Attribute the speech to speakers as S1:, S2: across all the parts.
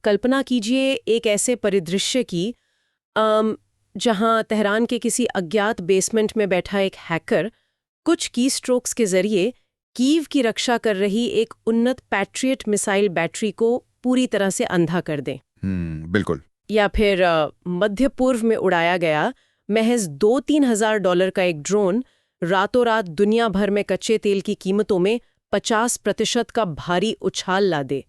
S1: कल्पना कीजिए एक ऐसे परिदृश्य की जहां तेहरान के किसी अज्ञात बेसमेंट में बैठा एक हैकर कुछ की स्ट्रोक्स के जरिए कीव की रक्षा कर रही एक उन्नत पैट्रियट मिसाइल बैटरी को पूरी तरह से अंधा कर दे।
S2: बिल्कुल।
S1: या फिर मध्य पूर्व में उड़ाया गया महज 2-3 हजार डॉलर का एक ड्रोन रातों रात दुनिया भर में कच्चे तेल की कीमतों में 50% का भारी उछाल ला दे।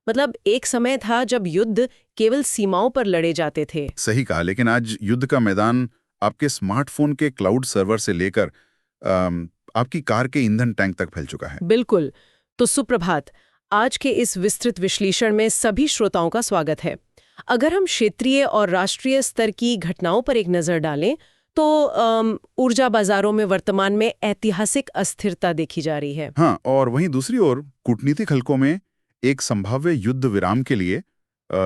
S1: मतलब एक समय था जब युद्ध केवल सीमाओं पर लड़े जाते थे।
S2: सही कहा, लेकिन आज युद्ध का मैदान आपके स्मार्टफोन के क्लाउड सर्वर से लेकर आपकी कार के ईंधन टैंक तक फैल चुका है।
S1: बिल्कुल। तो सुप्रभात, आज के इस विस्तृत विश्लेषण में सभी श्रोताओं का स्वागत है। अगर हम क्षेत्रीय और राष्ट्रीय स्तर की घटनाओं पर एक नजर डालें तो ऊर्जा बाजारों में वर्तमान में ऐतिहासिक अस्थिरता देखी जा रही है।
S2: हाँ, और वहीं दूसरी ओर कूटनीतिक हलकों में एक संभाव्य युद्ध विराम के लिए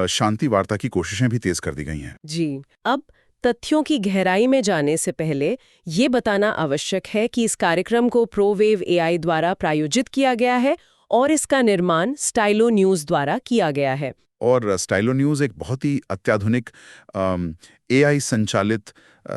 S2: शांति वार्ता की कोशिशें भी तेज कर दी गई हैं।
S1: जी, अब तथ्यों की गहराई में जाने से पहले ये बताना आवश्यक है कि इस कार्यक्रम को प्रोवेव एआई द्वारा प्रायोजित किया गया है और इसका निर्माण स्टाइलो न्यूज़ द्वारा किया गया है।
S2: और स्टाइलो न्यूज़ एक बहुत ही अत्याधुनिक एआई संचालित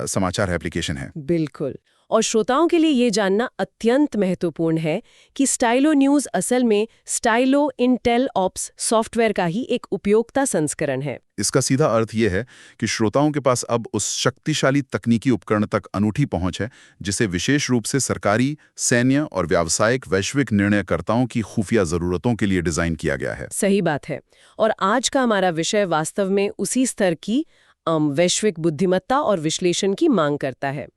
S2: समाचार एप्लीकेशन है।
S1: बिल्कुल। और श्रोताओं के लिए ये जानना अत्यंत महत्वपूर्ण है कि स्टाइलो न्यूज़ असल में स्टाइलो इंटेल ऑप्स सॉफ्टवेयर का ही एक उपयोक्ता संस्करण है।
S2: इसका सीधा अर्थ ये है कि श्रोताओं के पास अब उस शक्तिशाली तकनीकी उपकरण तक अनूठी पहुंच है जिसे विशेष रूप से सरकारी, सैन्य और व्यावसायिक वैश्विक निर्णयकर्ताओं की खुफिया जरूरतों के लिए डिजाइन किया गया है।
S1: सही बात है। और आज का हमारा विषय वास्तव में उसी स्तर की वैश्विक बुद्धिमत्ता और विश्लेषण की मांग करता है।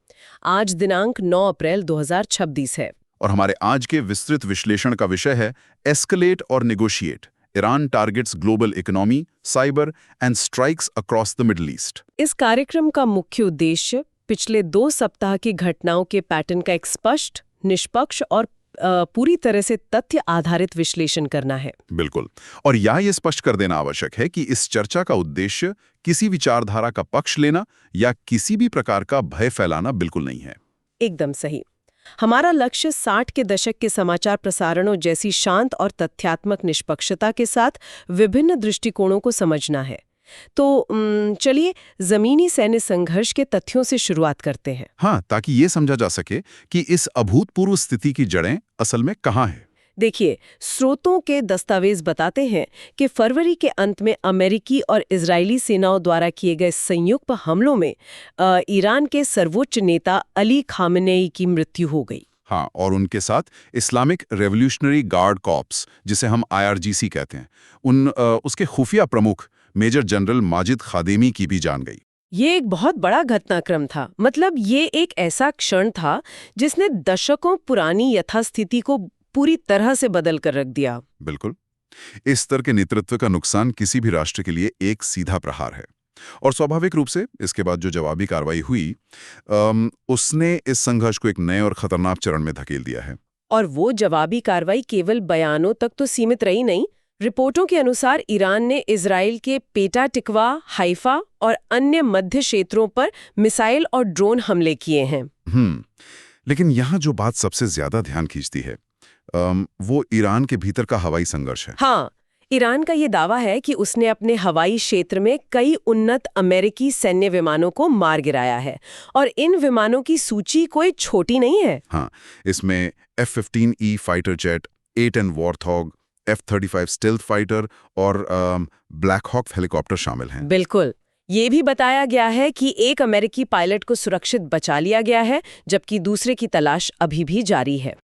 S1: आज दिनांक 9 अप्रैल 2026 है
S2: और हमारे आज के विस्तृत विश्लेषण का विषय है एस्केलेट और negotiate, Iran targets global economy, cyber and strikes across the middle east.
S1: इस कार्यक्रम का मुख्य उद्देश्य पिछले 2 सप्ताह की घटनाओं के पैटर्न का एक स्पष्ट, निष्पक्ष और पूरी तरह से तथ्य आधारित विश्लेषण करना है।
S2: बिल्कुल। और ये स्पष्ट कर देना आवश्यक है कि इस चर्चा का उद्देश्य किसी विचारधारा का पक्ष लेना या किसी भी प्रकार का भय फैलाना बिल्कुल नहीं है।
S1: एकदम सही। हमारा लक्ष्य 60 के दशक के समाचार प्रसारणों जैसी शांत और तथ्यात्मक निष्पक्षता के साथ विभिन्न दृष्टिकोणों को समझना है। तो चलिए जमीनी सैन्य संघर्ष के तथ्यों से शुरुआत करते हैं।
S2: हाँ, ताकि ये समझा जा सके कि इस अभूतपूर्व स्थिति की जड़ें असल में कहाँ हैं।
S1: देखिए, स्रोतों के दस्तावेज बताते हैं कि फरवरी के अंत में अमेरिकी और इजरायली सेनाओं द्वारा किए गए संयुक्त हमलों में ईरान के सर्वोच्च नेता अली खामेनेई की मृत्यु हो गई।
S2: हाँ, और उनके साथ इस्लामिक रेवोल्यूशनरी गार्ड कॉर्प्स, जिसे हम IRGC कहते हैं, उसके खुफिया प्रमुख मेजर जनरल माजिद खादेमी की भी जान गई।
S1: ये एक बहुत बड़ा घटनाक्रम था। मतलब ये एक ऐसा क्षण था जिसने दशकों पुरानी यथास्थिति को पूरी तरह से बदल कर रख दिया।
S2: बिल्कुल। इस स्तर के नेतृत्व का नुकसान किसी भी राष्ट्र के लिए एक सीधा प्रहार है और स्वाभाविक रूप से इसके बाद जो जवाबी कार्रवाई हुई उसने इस संघर्ष को एक नए और खतरनाक चरण में धकेल दिया है।
S1: और वो जवाबी कार्रवाई केवल बयानों तक तो सीमित रही नहीं। रिपोर्टों के अनुसार ईरान ने इजराइल के पेटा टिकवा, हाइफा और अन्य मध्य क्षेत्रों पर मिसाइल और ड्रोन हमले किए हैं।
S2: लेकिन यहाँ जो बात सबसे ज्यादा ध्यान खींचती है वो ईरान के भीतर का हवाई संघर्ष है।
S1: हाँ, ईरान का ये दावा है कि उसने अपने हवाई क्षेत्र में कई उन्नत अमेरिकी सैन्य विमानों को मार गिराया है और इन विमानों की सूची कोई छोटी नहीं है।
S2: हाँ, इसमें F-15E fighter jet, A-10 वॉरथॉग, F-35 stealth fighter और ब्लैक हॉक हेलीकॉप्टर शामिल हैं।
S1: बिल्कुल। ये भी बताया गया है कि एक अमेरिकी पायलट को सुरक्षित बचा लिया गया है जबकि दूसरे की तलाश अभी भी जारी है।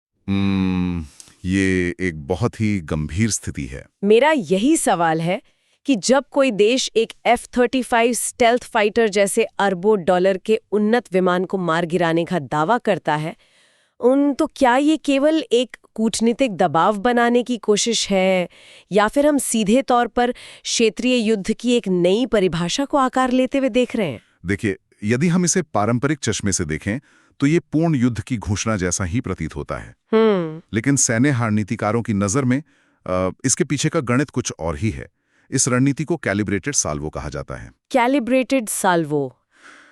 S2: ये एक बहुत ही गंभीर स्थिति है।
S1: मेरा यही सवाल है कि जब कोई देश एक F-35 स्टेल्थ फाइटर जैसे अरबों डॉलर के उन्नत विमान को मार गिराने का दावा करता है, तो क्या ये केवल एक कूटनीतिक दबाव बनाने की कोशिश है या फिर हम सीधे तौर पर क्षेत्रीय युद्ध की एक नई परिभाषा को आकार लेते हुए देख रहे हैं?
S2: देखिए, यदि हम इसे पारंपरिक चश्मे से देखें तो ये पूर्ण युद्ध की घोषणा जैसा ही प्रतीत होता है। लेकिन सैन्य रणनीतिकारों की नजर में इसके पीछे का गणित कुछ और ही है। इस रणनीति को कैलिब्रेटेड साल्वो कहा जाता है।
S1: कैलिब्रेटेड साल्वो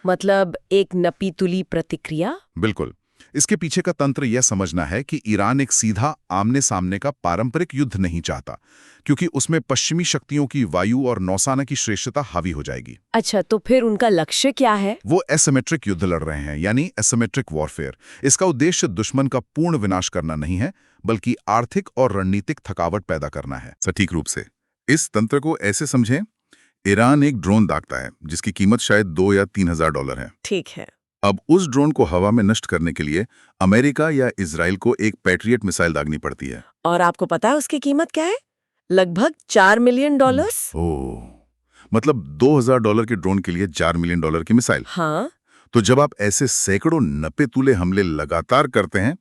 S1: मतलब एक नपी तुली प्रतिक्रिया?
S2: बिल्कुल। इसके पीछे का तंत्र यह समझना है कि ईरान एक सीधा आमने सामने का पारंपरिक युद्ध नहीं चाहता, क्योंकि उसमें पश्चिमी शक्तियों की वायु और नौसेना की श्रेष्ठता हावी हो जाएगी।
S1: अच्छा, तो फिर उनका लक्ष्य क्या है?
S2: वो एसिमेट्रिक युद्ध लड़ रहे हैं, यानी एसिमेट्रिक वॉरफेयर। इसका उद्देश्य दुश्मन का पूर्ण विनाश करना नहीं है, बल्कि आर्थिक और रणनीतिक थकावट पैदा करना है। सटीक रूप से इस तंत्र को ऐसे समझें, ईरान एक ड्रोन दागता है जिसकी कीमत शायद 2 या 3 हजार डॉलर है।
S1: ठीक है।
S2: अब उस ड्रोन को हवा में नष्ट करने के लिए अमेरिका या इजराइल को एक पैट्रियट मिसाइल दागनी पड़ती है।
S1: और आपको पता है उसकी कीमत क्या है? लगभग $4 मिलियन।
S2: ओह, मतलब $2000 के ड्रोन के लिए $4 मिलियन की मिसाइल।
S1: हाँ।
S2: तो जब आप ऐसे सैकड़ों नपे तुले हमले लगातार करते हैं,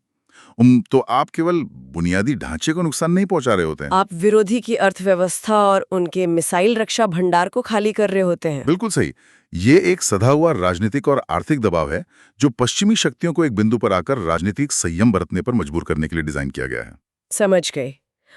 S2: तो आप केवल बुनियादी ढांचे को नुकसान नहीं पहुंचा रहे होते हैं,
S1: आप विरोधी की अर्थव्यवस्था और उनके मिसाइल रक्षा भंडार को खाली कर रहे होते हैं।
S2: बिल्कुल सही। ये एक सधा हुआ राजनीतिक और आर्थिक दबाव है जो पश्चिमी शक्तियों को एक बिंदु पर आकर राजनीतिक संयम बरतने पर मजबूर करने के लिए डिजाइन किया गया है।
S1: समझ गए।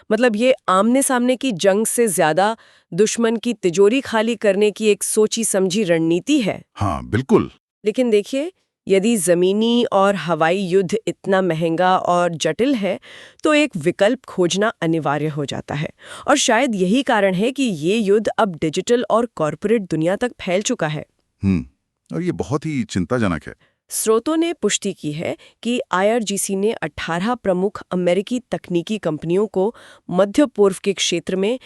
S1: मतलब ये आमने सामने की जंग से ज्यादा दुश्मन की तिजोरी खाली करने की एक सोची समझी रणनीति है।
S2: हाँ बिल्कुल।
S1: लेकिन देखिए, यदि जमीनी और हवाई युद्ध इतना महंगा और जटिल है, तो एक विकल्प खोजना अनिवार्य हो जाता है। और शायद यही कारण है कि ये युद्ध अब डिजिटल और कॉरपोरेट दुनिया तक फैल चुका है।
S2: और ये बहुत ही चिंताजनक है।
S1: स्रोतों ने पुष्टि की है कि IRGC ने 18 प्रमुख अमेरिकी तकनीकी कंपनियों को मध्य पूर्व के क्षेत्र में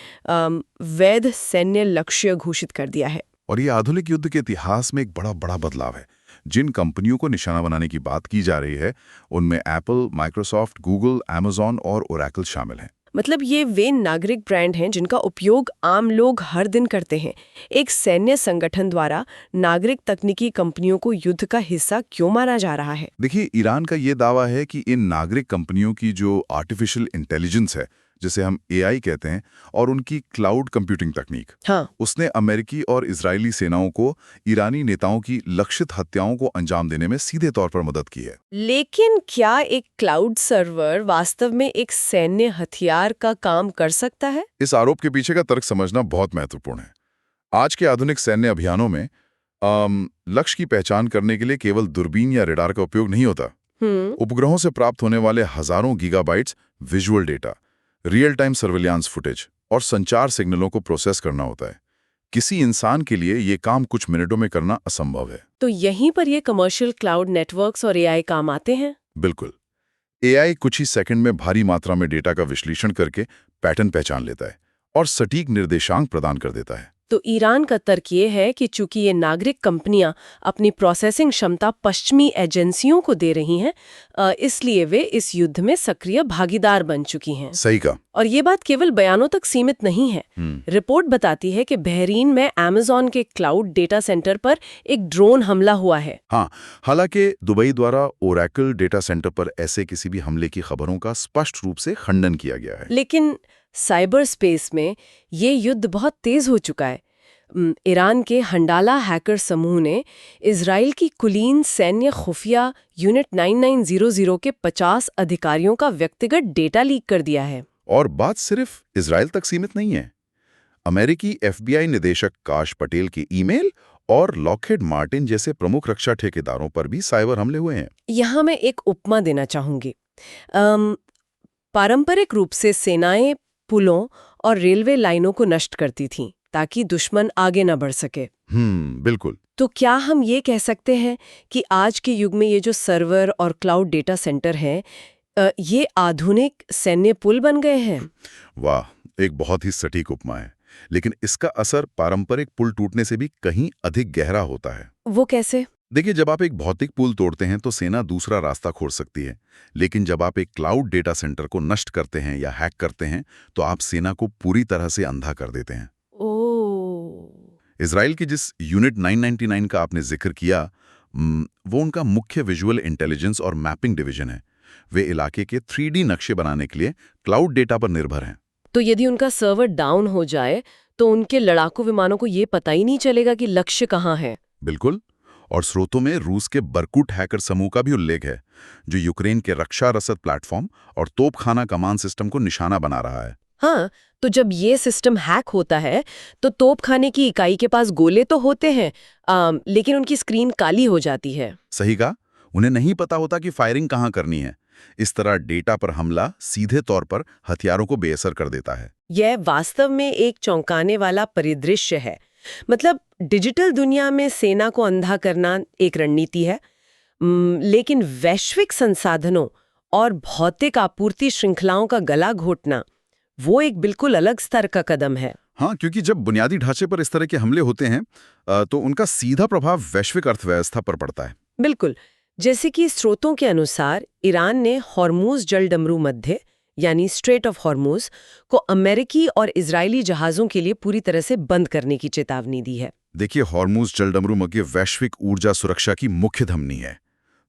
S1: वैध सैन्य लक्ष्य घोषित कर दिया है।
S2: और ये आधुनिक युद्ध के इतिहास में एक बड़ा बदलाव है। जिन कंपनियों को निशाना बनाने की बात की जा रही है, उनमें एप्पल, माइक्रोसॉफ्ट, गूगल, अमेज़न और ओरेकल शामिल हैं।
S1: मतलब ये वे नागरिक ब्रांड हैं जिनका उपयोग आम लोग हर दिन करते हैं। एक सैन्य संगठन द्वारा नागरिक तकनीकी कंपनियों को युद्ध का हिस्सा क्यों माना जा रहा है?
S2: देखिए, ईरान का ये दावा है कि इन नागरिक कंपनियों की जो आर्टिफिशियल इंटेलिजेंस है, जिसे हम AI कहते हैं, और उनकी क्लाउड कंप्यूटिंग तकनीक,
S1: हाँ।
S2: उसने अमेरिकी और इजरायली सेनाओं को ईरानी नेताओं की लक्षित हत्याओं को अंजाम देने में सीधे तौर पर मदद की है।
S1: लेकिन क्या एक क्लाउड सर्वर वास्तव में एक सैन्य हथियार का काम कर सकता है?
S2: इस आरोप के पीछे का तर्क समझना बहुत महत्वपूर्ण है। आज के आधुनिक सैन्य अभियानों में लक्ष्य की पहचान करने के लिए केवल दूरबीन या रेडार का उपयोग नहीं होता। उपग्रहों से प्राप्त होने वाले हजारों gigabytes visual data, real time surveillance footage और संचार सिग्नलों को प्रोसेस करना होता है। किसी इंसान के लिए ये काम कुछ मिनटों में करना असंभव है।
S1: तो यहीं पर ये कमर्शियल क्लाउड नेटवर्क्स और AI काम आते हैं?
S2: बिल्कुल। AI कुछ ही सेकंड में भारी मात्रा में डेटा का विश्लेषण करके पैटर्न पहचान लेता है और सटीक निर्देशांक प्रदान कर देता है।
S1: तो ईरान का तर्क ये है कि चूंकि ये नागरिक कंपनियां अपनी प्रोसेसिंग क्षमता पश्चिमी एजेंसियों को दे रही हैं, इसलिए वे इस युद्ध में सक्रिय भागीदार बन चुकी हैं।
S2: सही कहा।
S1: और ये बात केवल बयानों तक सीमित नहीं है। रिपोर्ट बताती है कि बहरीन में अमेज़न के क्लाउड डेटा सेंटर पर एक ड्रोन हमला हुआ है।
S2: हाँ, हालांकि दुबई द्वारा ओरेकल डेटा सेंटर पर ऐसे किसी भी हमले की खबरों का स्पष्ट रूप से खंडन किया गया है।
S1: लेकिन साइबर स्पेस में ये युद्ध बहुत तेज हो चुका है। ईरान के हंडाला हैकर समूह ने इजराइल की कुलीन सैन्य खुफिया यूनिट 9900 के 50 अधिकारियों का व्यक्तिगत डेटा लीक कर दिया है।
S2: और बात सिर्फ इजराइल तक सीमित नहीं है। अमेरिकी FBI निदेशक काश पटेल के ईमेल और लॉकहीड मार्टिन जैसे प्रमुख रक्षा ठेकेदारों पर भी साइबर हमले हुए हैं।
S1: यहाँ मैं एक उपमा देना चाहूंगी। पारंपरिक रूप से सेनाएं पुलों और रेलवे लाइनों को नष्ट करती थीं ताकि दुश्मन आगे न बढ़ सके।
S2: बिल्कुल।
S1: तो क्या हम ये कह सकते हैं कि आज के युग में ये जो सर्वर और क्लाउड डेटा सेंटर हैं, ये आधुनिक सैन्य पुल बन गए हैं?
S2: वाह, एक बहुत ही सटीक उपमा है। लेकिन इसका असर पारंपरिक पुल टूटने से भी कहीं अधिक गहरा होता है।
S1: वो कैसे?
S2: देखिए, जब आप एक भौतिक पुल तोड़ते हैं तो सेना दूसरा रास्ता खोज सकती है, लेकिन जब आप एक क्लाउड डेटा सेंटर को नष्ट करते हैं या हैक करते हैं तो आप सेना को पूरी तरह से अंधा कर देते हैं। इजराइल की जिस यूनिट 999 का आपने जिक्र किया, वो उनका मुख्य विजुअल इंटेलिजेंस और मैपिंग डिवीजन है। वे इलाके के 3D नक्शे बनाने के लिए क्लाउड डेटा पर निर्भर हैं।
S1: तो यदि उनका सर्वर डाउन हो जाए तो उनके लड़ाकू विमानों को ये पता ही नहीं चलेगा कि लक्ष्य कहाँ है।
S2: बिल्कुल। और स्रोतों में रूस के बरकुट हैकर समूह का भी उल्लेख है, जो यूक्रेन के रक्षा रसद प्लेटफॉर्म और तोपखाना कमांड सिस्टम को निशाना बना रहा है।
S1: हाँ, तो जब ये सिस्टम हैक होता है तो तोपखाने की इकाई के पास गोले तो होते हैं, लेकिन उनकी स्क्रीन काली हो जाती है।
S2: सही कहा।
S3: उन्हें नहीं पता होता कि फायरिंग कहाँ करनी है। इस तरह डेटा पर हमला सीधे तौर पर हथियारों को बेअसर कर देता है।
S1: यह वास्तव में एक चौंकाने वाला परिदृश्य है। मतलब डिजिटल दुनिया में सेना को अंधा करना एक रणनीति है, लेकिन वैश्विक संसाधनों और भौतिक आपूर्ति श्रृंखलाओं का गला घोटना वो एक बिल्कुल अलग स्तर का कदम है।
S2: हाँ, क्योंकि जब बुनियादी ढांचे पर इस तरह के हमले होते हैं तो उनका सीधा प्रभाव वैश्विक अर्थव्यवस्था पर पड़ता है।
S1: बिल्कुल। जैसे कि स्रोतों के अनुसार ईरान ने हॉर्मूज जलडमरू मध्य यानी स्ट्रेट ऑफ हॉर्मूज को अमेरिकी और इजरायली जहाज़ों के लिए पूरी तरह से बंद करने की चेतावनी दी है।
S2: देखिए, हॉर्मूज जलडमरू मध्य वैश्विक ऊर्जा सुरक्षा की मुख्य धमनी है।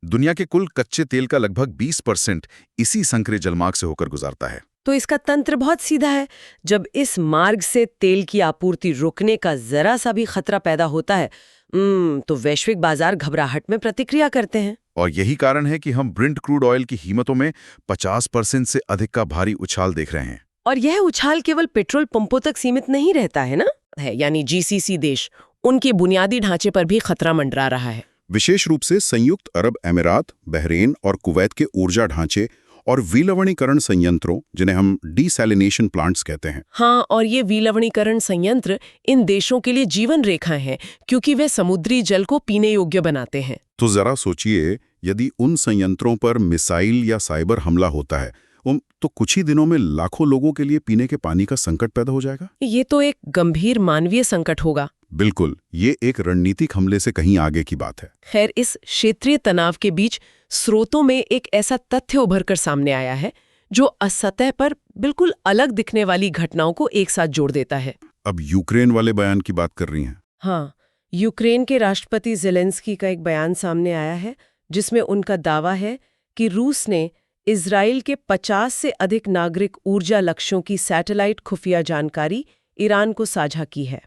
S2: दुनिया के कुल कच्चे तेल का लगभग 20% इसी संकरे जलमार्ग से होकर गुजरता है।
S1: तो इसका तंत्र बहुत सीधा है। जब इस मार्ग से तेल की आपूर्ति रुकने का जरा सा भी खतरा पैदा होता है तो वैश्विक बाजार घबराहट में प्रतिक्रिया करते हैं।
S2: और यही कारण है कि हम ब्रेंट क्रूड ऑयल की कीमतों में 50% से अधिक का भारी उछाल देख रहे हैं।
S1: और यह उछाल केवल पेट्रोल पंपों तक सीमित नहीं रहता है ना, यानी जीसीसी देश, उनके बुनियादी ढांचे पर भी खतरा मंडरा रहा है।
S3: विशेष रूप से संयुक्त अरब अमीरात, बहरीन और कुवैत के ऊर्जा ढांचे और विलवणीकरण संयंत्रों, जिन्हें हम डिसैलिनेशन प्लांट्स कहते हैं।
S1: हाँ, और ये विलवणीकरण संयंत्र इन देशों के लिए जीवन रेखा हैं, क्योंकि वे समुद्री जल को पीने योग्य बनाते हैं।
S3: तो जरा सोचिए, यदि उन संयंत्रों पर मिसाइल या साइबर हमला होता है तो कुछ ही दिनों में लाखों लोगों के लिए पीने के पानी का संकट पैदा हो जाएगा।
S1: ये तो एक गंभीर मानवीय संकट होगा।
S3: बिल्कुल, ये एक रणनीतिक हमले से कहीं आगे की बात है।
S1: खैर, इस क्षेत्रीय तनाव के बीच स्रोतों में एक ऐसा तथ्य उभर कर सामने आया है जो असतह पर बिल्कुल अलग दिखने वाली घटनाओं को एक साथ जोड़ देता है।
S3: अब यूक्रेन वाले बयान की बात कर रही हैं?
S1: हाँ, यूक्रेन के राष्ट्रपति ज़ेलेंस्की का एक बयान सामने आया है जिसमें उनका दावा है कि रूस ने इजराइल के 50 से अधिक नागरिक ऊर्जा लक्ष्यों की सैटेलाइट खुफिया जानकारी ईरान को साझा की है।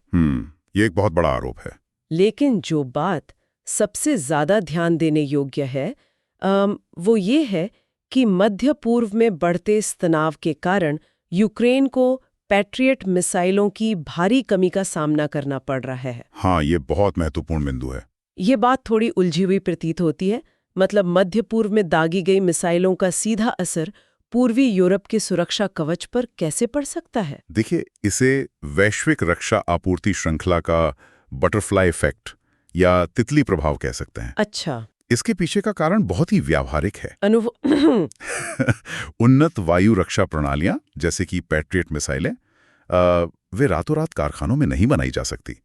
S3: ये एक बहुत बड़ा आरोप है।
S1: लेकिन जो बात सबसे ज्यादा ध्यान देने योग्य है वो ये है कि मध्य पूर्व में बढ़ते इस तनाव के कारण यूक्रेन को पैट्रियट मिसाइलों की भारी कमी का सामना करना पड़ रहा है।
S3: हाँ, ये बहुत महत्वपूर्ण बिंदु है।
S1: ये बात थोड़ी उलझी हुई प्रतीत होती है। मतलब मध्य पूर्व में दागी गई मिसाइलों का सीधा असर पूर्वी यूरोप के सुरक्षा कवच पर कैसे पड़ सकता है?
S3: देखिए, इसे वैश्विक रक्षा आपूर्ति श्रृंखला का बटरफ्लाई इफेक्ट या तितली प्रभाव कह सकते हैं।
S1: अच्छा।
S3: इसके पीछे का कारण बहुत ही व्यावहारिक है।
S1: अनुभव
S3: उन्नत वायु रक्षा प्रणालियां जैसे कि पैट्रियट मिसाइलें वे रातों रात कारखानों में नहीं बनाई जा सकती।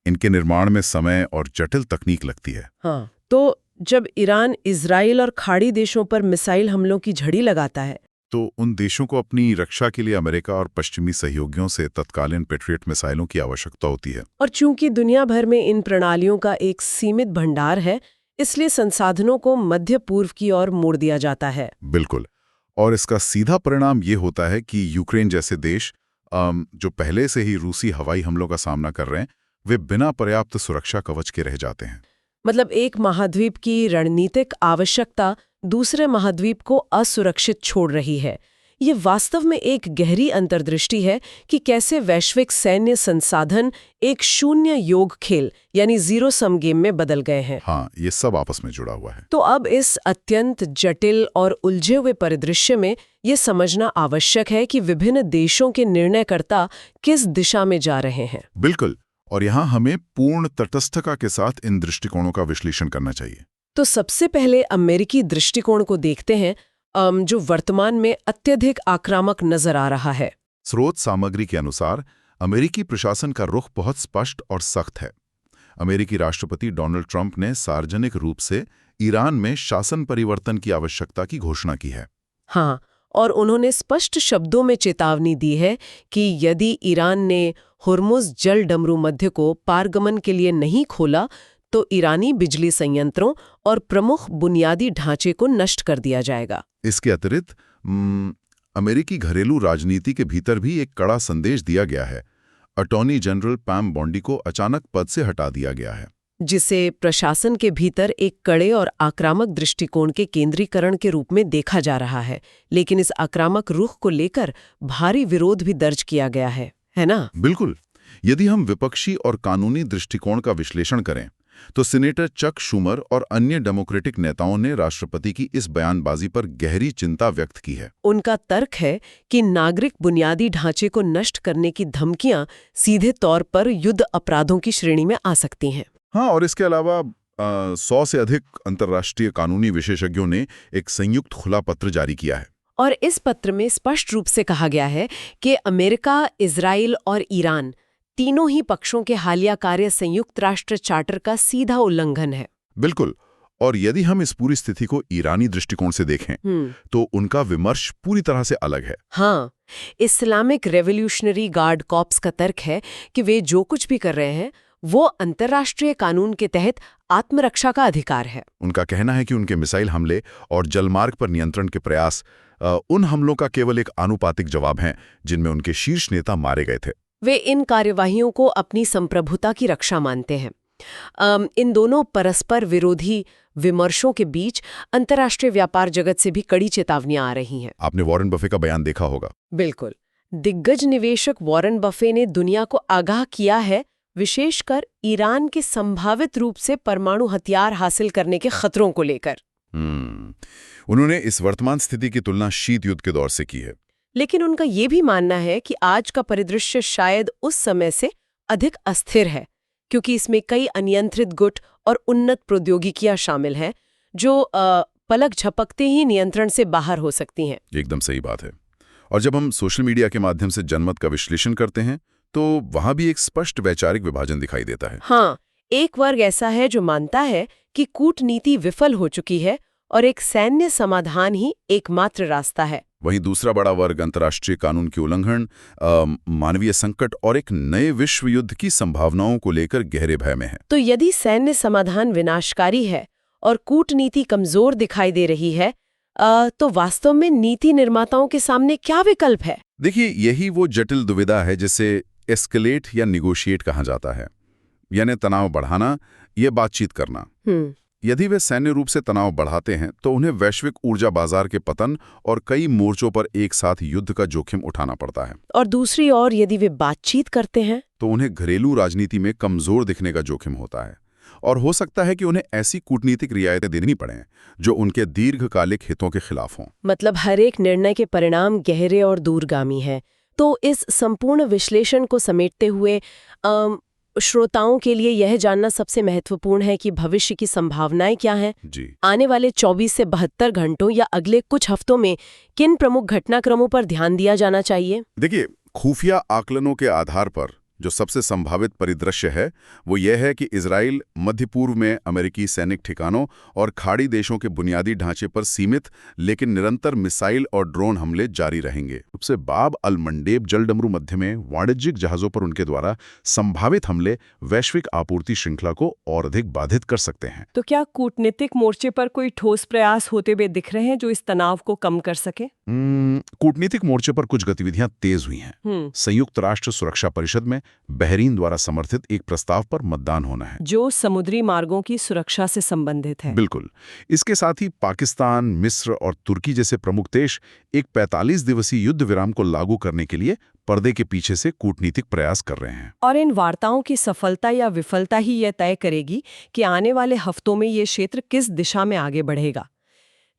S3: इनके निर्माण में समय और जटिल तकनीक लगती है।
S1: हाँ, तो जब ईरान इजराइल और खाड़ी देशों पर मिसाइल हमलों की झड़ी लगाता है
S3: तो उन देशों को अपनी रक्षा के लिए अमेरिका और पश्चिमी सहयोगियों से तत्कालीन पैट्रियट मिसाइलों की आवश्यकता होती है।
S1: और चूंकि दुनिया भर में इन प्रणालियों का एक सीमित भंडार है, इसलिए संसाधनों को मध्य पूर्व की ओर मोड़ दिया जाता है।
S3: बिल्कुल, और इसका सीधा परिणाम ये होता है कि यूक्रेन जैसे देश जो पहले से ही रूसी हवाई हमलों का सामना कर रहे हैं, वे बिना पर्याप्त सुरक्षा कवच के रह जाते हैं।
S1: मतलब एक महाद्वीप की रणनीतिक आवश्यकता दूसरे महाद्वीप को असुरक्षित छोड़ रही है। ये वास्तव में एक गहरी अंतर्दृष्टि है कि कैसे वैश्विक सैन्य संसाधन एक शून्य योग खेल यानी जीरो सम गेम में बदल गए हैं।
S3: हाँ, ये सब आपस में जुड़ा हुआ है।
S1: तो अब इस अत्यंत जटिल और उलझे हुए परिदृश्य में ये समझना आवश्यक है कि विभिन्न देशों के निर्णयकर्ता किस दिशा में जा रहे हैं।
S3: बिल्कुल, और यहाँ हमें पूर्ण तटस्थता के साथ इन दृष्टिकोणों का विश्लेषण करना चाहिए।
S1: तो सबसे पहले अमेरिकी दृष्टिकोण को देखते हैं, जो वर्तमान में अत्यधिक आक्रामक नजर आ रहा है।
S3: स्रोत सामग्री के अनुसार अमेरिकी प्रशासन का रुख बहुत स्पष्ट और सख्त है। अमेरिकी राष्ट्रपति डोनाल्ड ट्रंप ने सार्वजनिक रूप से ईरान में शासन परिवर्तन की आवश्यकता की घोषणा की है।
S1: हाँ, और उन्होंने स्पष्ट शब्दों में चेतावनी दी है कि यदि ईरान ने हुर्मुज़ जल डमरू मध्य को पारगमन के लिए नहीं खोला तो ईरानी बिजली संयंत्रों और प्रमुख बुनियादी ढांचे को नष्ट कर दिया जाएगा।
S3: इसके अतिरिक्त अमेरिकी घरेलू राजनीति के भीतर भी एक कड़ा संदेश दिया गया है। अटॉर्नी जनरल पैम बॉन्डी को अचानक पद से हटा दिया गया है,
S1: जिसे प्रशासन के भीतर एक कड़े और आक्रामक दृष्टिकोण के केंद्रीकरण के रूप में देखा जा रहा है। लेकिन इस आक्रामक रुख को लेकर भारी विरोध भी दर्ज किया गया है ना?
S3: बिल्कुल। यदि हम विपक्षी और कानूनी दृष्टिकोण का विश्लेषण करें तो सीनेटर चक शूमर और अन्य डेमोक्रेटिक नेताओं ने राष्ट्रपति की इस बयानबाजी पर गहरी चिंता व्यक्त की है।
S1: उनका तर्क है कि नागरिक बुनियादी ढांचे को नष्ट करने की धमकियां सीधे तौर पर युद्ध अपराधों की श्रेणी में आ सकती हैं।
S3: हाँ, और इसके अलावा 100 से अधिक अंतर्राष्ट्रीय कानूनी विशेषज्ञों ने एक संयुक्त खुला पत्र जारी किया है।
S1: और इस पत्र में स्पष्ट रूप से कहा गया है कि अमेरिका, इजराइल और ईरान तीनों ही पक्षों के हालिया कार्य संयुक्त राष्ट्र चार्टर का सीधा उल्लंघन है।
S3: बिल्कुल। और यदि हम इस पूरी स्थिति को ईरानी दृष्टिकोण से देखें तो उनका विमर्श पूरी तरह से अलग है।
S1: हाँ, इस्लामिक रेवोल्यूशनरी गार्ड कॉर्प्स का तर्क है कि वे जो कुछ भी कर रहे हैं वो अंतर्राष्ट्रीय कानून के तहत आत्मरक्षा का अधिकार है।
S3: उनका कहना है कि उनके मिसाइल हमले और जलमार्ग पर नियंत्रण के प्रयास उन हमलों का केवल एक आनुपातिक जवाब हैं जिनमें उनके शीर्ष नेता मारे गए थे।
S1: वे इन कार्यवाहियों को अपनी संप्रभुता की रक्षा मानते हैं। इन दोनों परस्पर विरोधी विमर्शों के बीच अंतर्राष्ट्रीय व्यापार जगत से भी कड़ी चेतावनियां आ रही हैं।
S3: आपने वॉरेन बफे का बयान देखा होगा।
S1: बिल्कुल। दिग्गज निवेशक वॉरेन बफे ने दुनिया को आगाह किया है, विशेषकर ईरान के संभावित रूप से परमाणु हथियार हासिल करने के खतरों को लेकर।
S3: उन्होंने इस वर्तमान स्थिति की तुलना शीत युद्ध के दौर से की है।
S1: लेकिन उनका ये भी मानना है कि आज का परिदृश्य शायद उस समय से अधिक अस्थिर है, क्योंकि इसमें कई अनियंत्रित गुट और उन्नत प्रौद्योगिकियां शामिल हैं जो पलक झपकते ही नियंत्रण से बाहर हो सकती हैं।
S3: एकदम सही बात है। और जब हम सोशल मीडिया के माध्यम से जनमत का विश्लेषण करते हैं तो वहां भी एक स्पष्ट वैचारिक विभाजन दिखाई देता है।
S1: हाँ, एक वर्ग ऐसा है जो मानता है कि कूटनीति विफल हो चुकी है और एक सैन्य समाधान ही एकमात्र रास्ता है।
S3: वहीं दूसरा बड़ा वर्ग अंतर्राष्ट्रीय कानून के उल्लंघन, मानवीय संकट और एक नए विश्व युद्ध की संभावनाओं को लेकर गहरे भय में है।
S1: तो यदि सैन्य समाधान विनाशकारी है और कूटनीति कमजोर दिखाई दे रही है, तो वास्तव में नीति निर्माताओं के सामने क्या विकल्प है?
S3: देखिए, यही वो जटिल दुविधा है जिसे एस्केलेट या निगोशिएट कहा जाता है, यानी तनाव बढ़ाना या बातचीत करना। यदि वे सैन्य रूप से तनाव बढ़ाते हैं तो उन्हें वैश्विक ऊर्जा बाजार के पतन और कई मोर्चों पर एक साथ युद्ध का जोखिम उठाना पड़ता है।
S1: और दूसरी ओर यदि वे बातचीत करते हैं
S3: तो उन्हें घरेलू राजनीति में कमजोर दिखने का जोखिम होता है और हो सकता है कि उन्हें ऐसी कूटनीतिक रियायतें देनी पड़ें जो उनके दीर्घकालिक हितों के खिलाफ हों।
S1: मतलब हर एक निर्णय के परिणाम गहरे और दूरगामी हैं। तो इस संपूर्ण विश्लेषण को समेटते हुए श्रोताओं के लिए यह जानना सबसे महत्वपूर्ण है कि भविष्य की संभावनाएं क्या हैं।
S3: जी।
S1: आने वाले 24 से 72 घंटों या अगले कुछ हफ्तों में किन प्रमुख घटनाक्रमों पर ध्यान दिया जाना चाहिए?
S3: देखिए, खुफिया आकलनों के आधार पर जो सबसे संभावित परिदृश्य है वो यह है कि इजराइल मध्य पूर्व में अमेरिकी सैनिक ठिकानों और खाड़ी देशों के बुनियादी ढांचे पर सीमित लेकिन निरंतर मिसाइल और ड्रोन हमले जारी रहेंगे। सबसे बाब अल मंडेब जलडमरू मध्य में वाणिज्यिक जहाजों पर उनके द्वारा संभावित हमले वैश्विक आपूर्ति श्रृंखला को और अधिक बाधित कर सकते हैं।
S1: तो क्या कूटनीतिक मोर्चे पर कोई ठोस प्रयास होते हुए दिख रहे हैं जो इस तनाव को कम कर सके?
S3: कूटनीतिक मोर्चे पर कुछ गतिविधियां तेज हुई हैं। संयुक्त राष्ट्र सुरक्षा परिषद में बहरीन द्वारा समर्थित एक प्रस्ताव पर मतदान होना है
S1: जो समुद्री मार्गों की सुरक्षा से संबंधित है।
S3: बिल्कुल। इसके साथ ही पाकिस्तान, मिस्र और तुर्की जैसे प्रमुख देश एक 45 दिवसीय युद्ध विराम को लागू करने के लिए पर्दे के पीछे से कूटनीतिक प्रयास कर रहे हैं।
S1: और इन वार्ताओं की सफलता या विफलता ही यह तय करेगी कि आने वाले हफ्तों में ये क्षेत्र किस दिशा में आगे बढ़ेगा।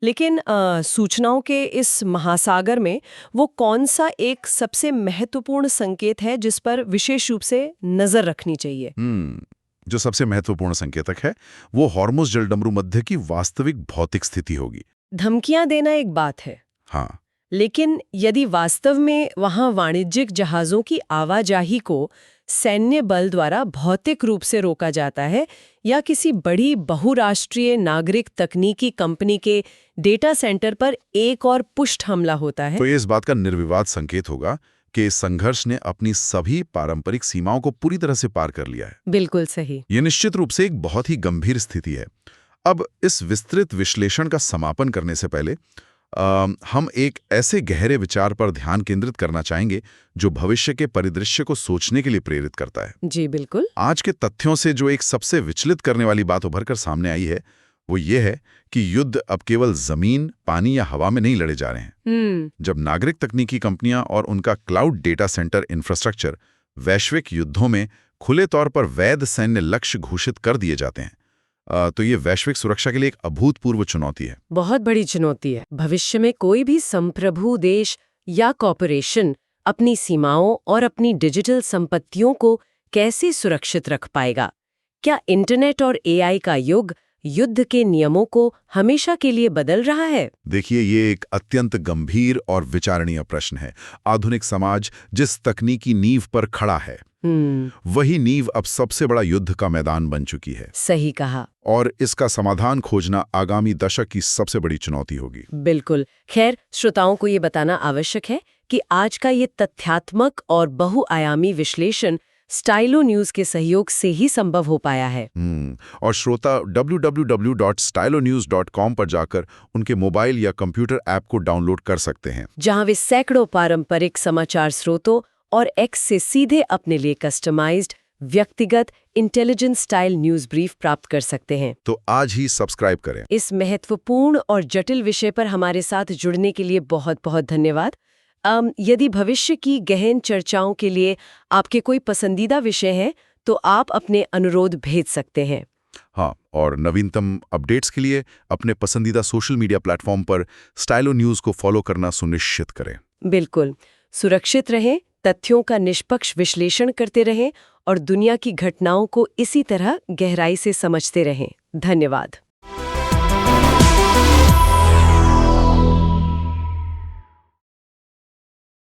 S1: लेकिन सूचनाओं के इस महासागर में वो कौन सा एक सबसे महत्वपूर्ण संकेत है जिस पर विशेष रूप से नजर रखनी चाहिए?
S3: जो सबसे महत्वपूर्ण संकेतक है वो हॉर्मुज़ जलडमरू मध्य की वास्तविक भौतिक स्थिति होगी।
S1: धमकियां देना एक बात है,
S3: हाँ,
S1: लेकिन यदि वास्तव में वहां वाणिज्यिक जहाजों की आवाजाही को सैन्य बल द्वारा भौतिक रूप से रोका जाता है या किसी बड़ी बहुराष्ट्रीय नागरिक तकनीकी कंपनी के डेटा सेंटर पर एक और पुष्ट हमला होता है,
S3: तो ये इस बात का निर्विवाद संकेत होगा कि इस संघर्ष ने अपनी सभी पारंपरिक सीमाओं को पूरी तरह से पार कर लिया है।
S1: बिल्कुल सही।
S3: ये निश्चित रूप से एक बहुत ही गंभीर स्थिति है। अब इस विस्तृत विश्लेषण का समापन करने से पहले हम एक ऐसे गहरे विचार पर ध्यान केंद्रित करना चाहेंगे जो भविष्य के परिदृश्य को सोचने के लिए प्रेरित करता है।
S1: जी बिल्कुल।
S3: आज के तथ्यों से जो एक सबसे विचलित करने वाली बात उभरकर सामने आई है वो ये है कि युद्ध अब केवल जमीन, पानी या हवा में नहीं लड़े जा रहे हैं। जब नागरिक तकनीकी कंपनियां और उनका क्लाउड डेटा सेंटर इंफ्रास्ट्रक्चर वैश्विक युद्धों में खुले तौर पर वैध सैन्य लक्ष्य घोषित कर दिए जाते हैं, तो ये वैश्विक सुरक्षा के लिए एक अभूतपूर्व चुनौती है।
S1: बहुत बड़ी चुनौती है। भविष्य में कोई भी संप्रभु देश या कॉरपोरेशन अपनी सीमाओं और अपनी डिजिटल संपत्तियों को कैसे सुरक्षित रख पाएगा? क्या इंटरनेट और एआई का युग युद्ध के नियमों को हमेशा के लिए बदल रहा है?
S3: देखिए, ये एक अत्यंत गंभीर और विचारणीय प्रश्न है। आधुनिक समाज जिस तकनीकी नींव पर खड़ा है, वही नींव अब सबसे बड़ा युद्ध का मैदान बन चुकी है।
S1: सही कहा।
S3: और इसका समाधान खोजना आगामी दशक की सबसे बड़ी चुनौती होगी।
S1: बिल्कुल। खैर, श्रोताओं को ये बताना आवश्यक है कि आज का ये तथ्यात्मक और बहुआयामी विश्लेषण स्टाइलो न्यूज के सहयोग से ही संभव हो पाया है।
S3: और श्रोता www.stylonews.com पर जाकर उनके मोबाइल या कंप्यूटर ऐप को डाउनलोड कर सकते हैं,
S1: जहां वे सैकड़ों पारंपरिक समाचार स्रोतों और एक्स से सीधे अपने लिए कस्टमाइज्ड व्यक्तिगत इंटेलिजेंट स्टाइल न्यूज ब्रीफ प्राप्त कर सकते हैं।
S3: तो आज ही सब्सक्राइब करें।
S1: इस महत्वपूर्ण और जटिल विषय पर हमारे साथ जुड़ने के लिए बहुत बहुत धन्यवाद। यदि भविष्य की गहन चर्चाओं के लिए आपके कोई पसंदीदा विषय हैं, तो आप अपने अनुरोध भेज सकते हैं।
S3: हाँ, और नवीनतम अपडेट्स के लिए अपने पसंदीदा सोशल मीडिया प्लेटफॉर्म पर स्टाइलो न्यूज को फॉलो करना सुनिश्चित करें।
S1: बिल्कुल। सुरक्षित रहें, तथ्यों का निष्पक्ष विश्लेषण करते रहें और दुनिया की घटनाओं को इसी तरह गहराई से समझते रहें। धन्यवाद।